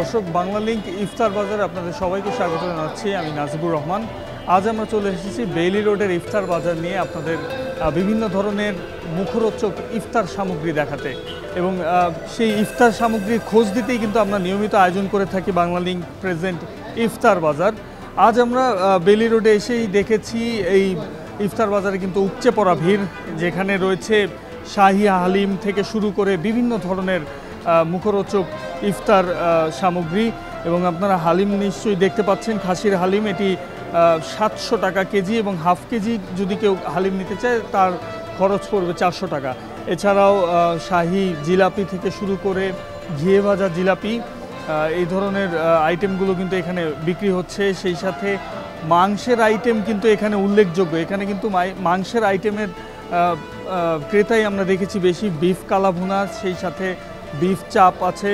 দর্শক, বাংলা লিংক ইফতার বাজারে আপনাদের সবাইকে স্বাগত জানাচ্ছি। আমি নাজিবুর রহমান। আজ আমরা চলে এসেছি বেইলি রোডের ইফতার বাজার নিয়ে আপনাদের বিভিন্ন ধরনের মুখরোচক ইফতার সামগ্রী দেখাতে, এবং সেই ইফতার সামগ্রীর খোঁজ দিতেই কিন্তু আমরা নিয়মিত আয়োজন করে থাকি বাংলা লিংক প্রেজেন্ট ইফতার বাজার। আজ আমরা বেইলি রোডে এসেই দেখেছি এই ইফতার বাজারে কিন্তু উপচে পড়া ভিড়, যেখানে রয়েছে শাহী হালিম থেকে শুরু করে বিভিন্ন ধরনের মুখরোচক ইফতার সামগ্রী। এবং আপনারা হালিম নিশ্চয়ই দেখতে পাচ্ছেন, খাসির হালিম, এটি 700 টাকা কেজি, এবং হাফ কেজি যদি কেউ হালিম নিতে চায় তার খরচ পড়বে 400 টাকা। এছাড়াও শাহী জিলাপি থেকে শুরু করে ঘিয়ে ভাজা জিলাপি, এই ধরনের আইটেমগুলো কিন্তু এখানে বিক্রি হচ্ছে। সেই সাথে মাংসের আইটেম কিন্তু এখানে উল্লেখযোগ্য। এখানে কিন্তু মাংসের আইটেমের ক্রেতাই আমরা দেখেছি বেশি। বিফ কালাভুনা, সেই সাথে বিফ চাপ আছে,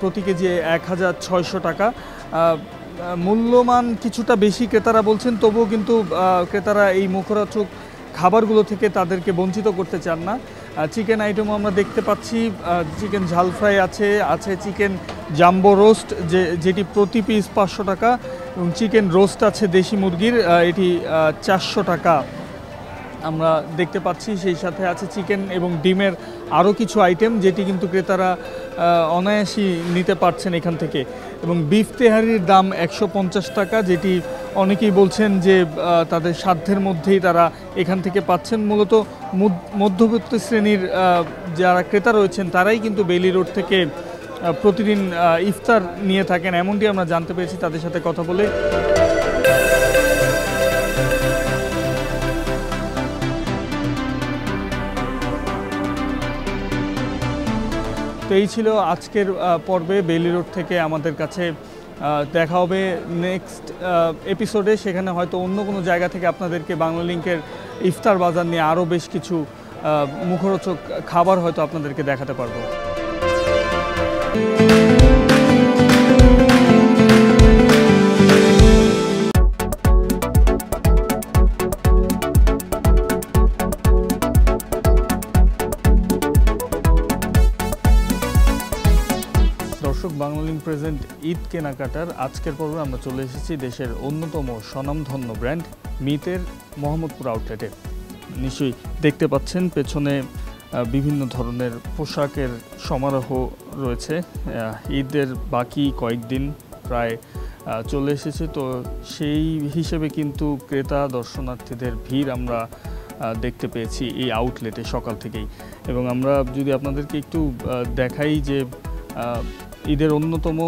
প্রতি কেজি 1600 টাকা। মূল্যমান কিছুটা বেশি ক্রেতারা বলছেন, তবুও কিন্তু ক্রেতারা এই মুখরোচক খাবারগুলো থেকে তাদেরকে বঞ্চিত করতে চান না। চিকেন আইটেমও আমরা দেখতে পাচ্ছি, চিকেন ঝাল ফ্রাই আছে চিকেন জাম্বো রোস্ট, যেটি প্রতি পিস 500 টাকা, এবং চিকেন রোস্ট আছে দেশি মুরগির, এটি 400 টাকা আমরা দেখতে পাচ্ছি। সেই সাথে আছে চিকেন এবং ডিমের আরও কিছু আইটেম, যেটি কিন্তু ক্রেতারা অনায়াসই নিতে পারছেন এখান থেকে। এবং বিফ তেহারির দাম 150 টাকা, যেটি অনেকেই বলছেন যে তাদের সাধ্যের মধ্যেই তারা এখান থেকে পাচ্ছেন। মূলত মধ্যবিত্ত শ্রেণীর যারা ক্রেতা রয়েছেন তারাই কিন্তু বেইলি রোড থেকে প্রতিদিন ইফতার নিয়ে থাকেন, এমনটি আমরা জানতে পেরেছি তাদের সাথে কথা বলে। তো এই ছিল আজকের পর্বে বেইলি রোড থেকে আমাদের কাছে। দেখা হবে নেক্সট এপিসোডে, সেখানে হয়তো অন্য কোনো জায়গা থেকে আপনাদেরকে বাংলা লিংকের ইফতার বাজার নিয়ে আরও বেশ কিছু মুখরোচক খাবার হয়তো আপনাদেরকে দেখাতে পারবো। বাংলা লিংক প্রেজেন্ট ঈদ কেনাকাটার আজকের পর্বে আমরা চলে এসেছি দেশের অন্যতম স্বনামধন্য ব্র্যান্ড মিতের মোহাম্মদপুর আউটলেটে। নিশ্চয়ই দেখতে পাচ্ছেন পেছনে বিভিন্ন ধরনের পোশাকের সমারোহ রয়েছে। ঈদের বাকি কয়েকদিন প্রায় চলে এসেছে, তো সেই হিসেবে কিন্তু ক্রেতা দর্শনার্থীদের ভিড় আমরা দেখতে পেয়েছি এই আউটলেটে সকাল থেকেই। এবং আমরা যদি আপনাদেরকে একটু দেখাই যে ঈদের অন্যতম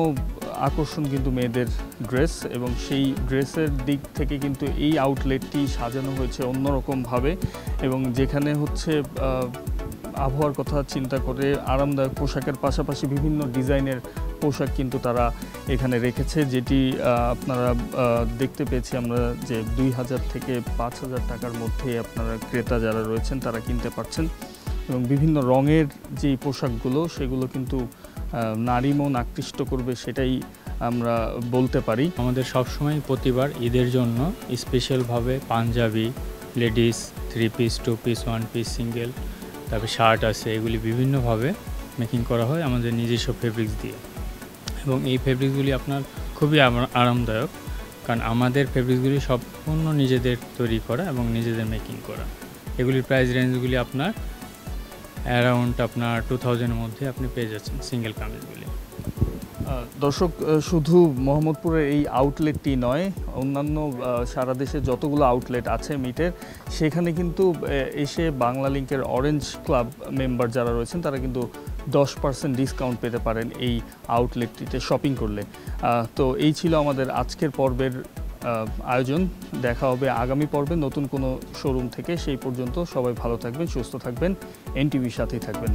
আকর্ষণ কিন্তু মেয়েদের ড্রেস, এবং সেই ড্রেসের দিক থেকে কিন্তু এই আউটলেটটি সাজানো হয়েছে অন্যরকমভাবে, এবং যেখানে হচ্ছে আবহাওয়ার কথা চিন্তা করে আরামদায়ক পোশাকের পাশাপাশি বিভিন্ন ডিজাইনের পোশাক কিন্তু তারা এখানে রেখেছে, যেটি আপনারা দেখতে পেয়েছি আমরা যে 2000 থেকে 5000 টাকার মধ্যে আপনারা ক্রেতা যারা রয়েছেন তারা কিনতে পারছেন। এবং বিভিন্ন রঙের যেই পোশাকগুলো সেগুলো কিন্তু নারী মন আকৃষ্ট করবে, সেটাই আমরা বলতে পারি। আমাদের সবসময় প্রতিবার ঈদের জন্য স্পেশালভাবে Punjabi, ladies, 3 piece, 2 piece, 1 piece, single, তারপরে শার্ট আছে, এগুলি বিভিন্নভাবে মেকিং করা হয় আমাদের নিজস্ব ফেব্রিক্স দিয়ে। এবং এই ফেব্রিক্সগুলি আপনার খুবই আরামদায়ক, কারণ আমাদের ফেব্রিক্সগুলি সম্পূর্ণ নিজেদের তৈরি করা এবং নিজেদের মেকিং করা। এগুলির প্রাইস রেঞ্জগুলি আপনার অ্যারাউন্ড আপনার 2000-এর মধ্যে আপনি পেয়ে যাচ্ছেন সিঙ্গেল কামিজগুলি। দর্শক, শুধু মোহাম্মদপুরের এই আউটলেটটি নয়, অন্যান্য সারা দেশে যতগুলো আউটলেট আছে মিটের, সেখানে কিন্তু এসে বাংলা লিংকের অরেঞ্জ ক্লাব মেম্বার যারা রয়েছেন তারা কিন্তু 10% ডিসকাউন্ট পেতে পারেন এই আউটলেটটিতে শপিং করলে। তো এই ছিল আমাদের আজকের পর্বের আয়োজন। দেখা হবে আগামী পর্বে নতুন কোনো শোরুম থেকে। সেই পর্যন্ত সবাই ভালো থাকবেন, সুস্থ থাকবেন, এনটিভির সাথেই থাকবেন।